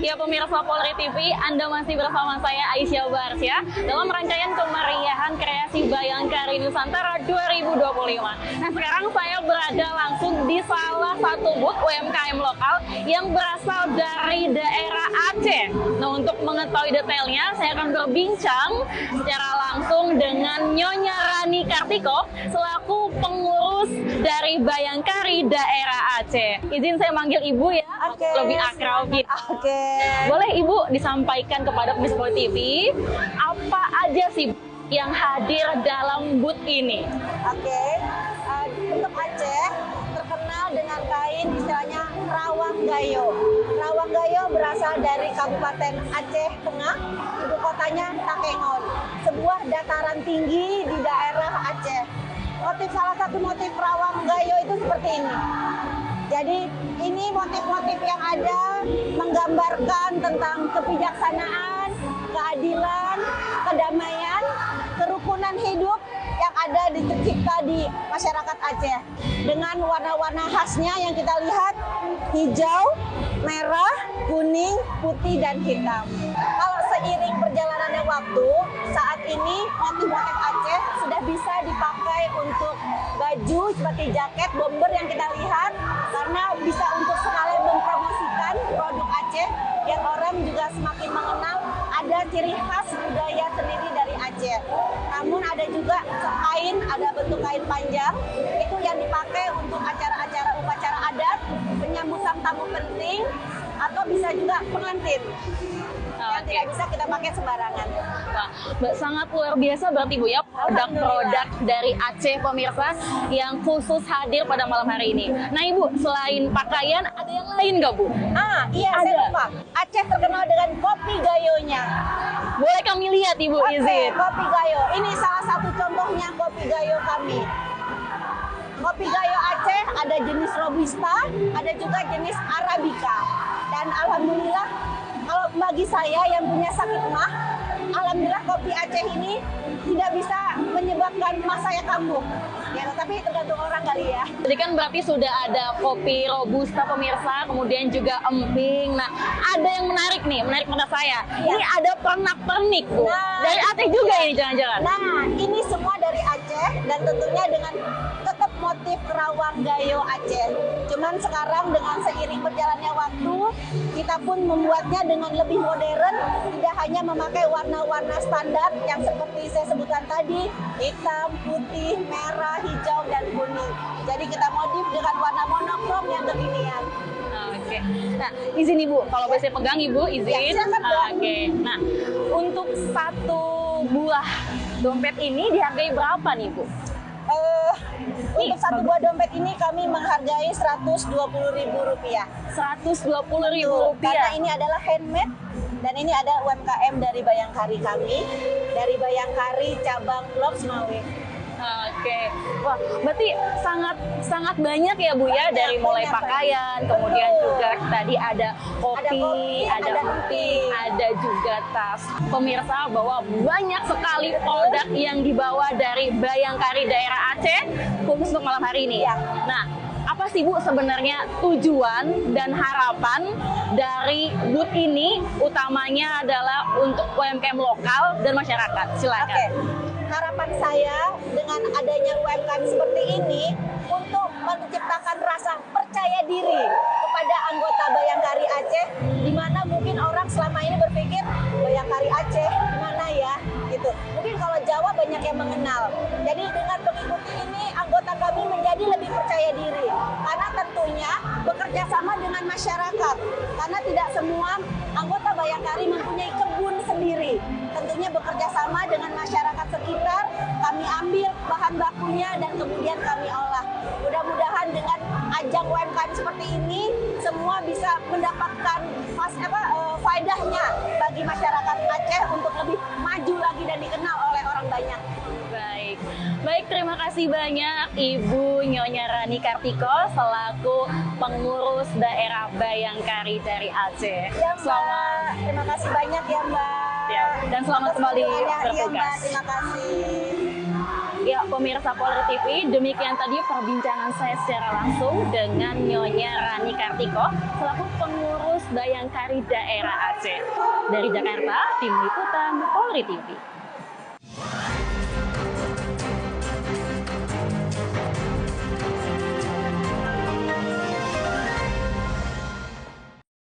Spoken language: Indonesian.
Ya pemirsa Polri TV, Anda masih bersama saya Aisyah Barsya dalam rangkaian kemeriahan kreasi Bayangkari Nusantara 2025. Nah sekarang saya berada langsung di salah satu booth UMKM lokal yang berasal dari daerah Aceh. Nah untuk mengetahui detailnya, saya akan berbincang secara langsung dengan Nyonya Rani Kartiko selaku pengurus dari Bayangkari daerah Aceh. Izin saya manggil Ibu ya, lebih akrab gitu. Boleh Ibu disampaikan kepada pemirsa Polri TV apa aja sih yang hadir dalam booth ini? Untuk Aceh terkenal dengan kain istilahnya rawang gayo. Rawang gayo berasal dari Kabupaten Aceh Tengah, ibu kotanya Takengon, sebuah dataran tinggi di daerah Aceh. Salah satu motif rawang gayo itu seperti ini. Jadi ini motif-motif yang ada menggambarkan tentang kebijaksanaan, keadilan, kedamaian, kerukunan hidup yang ada tercipta di masyarakat Aceh. Dengan warna-warna khasnya yang kita lihat, hijau, merah, kuning, putih, dan hitam. Kalau seiring perjalanannya waktu, saat ini motif-motif Aceh sudah bisa dipakai untuk baju seperti jaket, bomber yang kita lihat, karena bisa untuk sekalian mempromosikan produk Aceh yang orang juga semakin mengenal ada ciri khas budaya sendiri dari Aceh. Namun ada juga kain, ada bentuk kain panjang, itu yang dipakai untuk acara-acara upacara adat, penyambutan tamu penting, atau bisa juga pengantin. Yang tidak bisa kita pakai sembarangan. Wah, sangat luar biasa berarti Bu ya, produk-produk dari Aceh pemirsa yang khusus hadir pada malam hari ini. Nah Ibu, selain pakaian ada yang lain nggak Bu? Iya, saya lupa. Aceh terkenal dengan kopi gayonya. Boleh kami lihat Ibu, izin? Kopi gayo, ini salah satu contohnya kopi gayo kami. Kopi gayo Aceh ada jenis Robusta, ada juga jenis Arabica. Dan alhamdulillah, kalau bagi saya yang punya sakit mah, alhamdulillah kopi Aceh ini tidak bisa menyebabkan mah saya kambuh. Ya, tapi tergantung orang kali ya. Jadi kan berarti sudah ada kopi Robusta pemirsa, kemudian juga emping. Nah, ada yang menarik nih, menarik pada saya. Ini ada pernak-pernik Bu. Dari Aceh juga ini jangan-jangan. Nah, ini semua dari Aceh dan tentunya dengan tetap motif rawang gayo Aceh. Cuman sekarang dengan seiring berjalannya waktu, kita pun membuatnya dengan lebih modern, tidak hanya memakai warna-warna standar yang seperti saya sebutkan tadi, hitam, putih, merah, hijau, dan kuning. Jadi kita modif dengan warna monokrom yang kekinian. Oke. Nah, izin Ibu, kalau bisa pegang Ibu, izin. Oke. Nah, untuk satu buah dompet ini dihargai berapa nih Bu? Untuk satu buah dompet ini kami menghargai Rp120.000. Rp120.000. Karena ini adalah handmade dan ini ada UMKM dari Bayangkari kami, dari Bayangkari cabang Blok Semawe. Oke, wah, berarti sangat banyak ya Bu ya, dari mulai pakaian, kemudian juga tadi ada kopi, ada emping, ada juga tas. Pemirsa bahwa banyak sekali produk yang dibawa dari Bayangkari daerah Aceh khusus untuk malam hari ini. Nah, apa sih Bu sebenarnya tujuan dan harapan dari booth ini? Utamanya adalah untuk UMKM lokal dan masyarakat. Silakan. Harapan saya dengan adanya UMKM seperti ini untuk menciptakan rasa percaya diri kepada anggota Bayangkari Aceh, di mana mungkin orang selama ini berpikir Bayangkari Aceh di mana ya gitu. Mungkin kalau Jawa banyak yang mengenal. Jadi dengan mengikuti ini anggota kami menjadi lebih percaya diri karena tentunya bekerja sama dengan masyarakat. Karena tidak semua anggota Bayangkari mempunyai kebun sendiri. Tentunya bekerja sama dengan masyarakat sekitar, kami ambil bahan bakunya dan kemudian kami olah. Mudah-mudahan dengan ajang UMKM seperti ini, semua bisa mendapatkan faedahnya bagi masyarakat Aceh untuk lebih maju lagi dan dikenal oleh orang banyak. Baik, terima kasih banyak Ibu Nyonya Rani Kartiko selaku pengurus daerah Bayangkari dari Aceh. Ya, Mbak. Terima kasih banyak ya Mbak. Dan selamat kembali bertugas. Ya, Mbak, terima kasih. Ya, pemirsa Polri TV, demikian tadi perbincangan saya secara langsung dengan Nyonya Rani Kartiko selaku pengurus Bayangkari Daerah Aceh. Dari Jakarta, tim liputan Polri TV.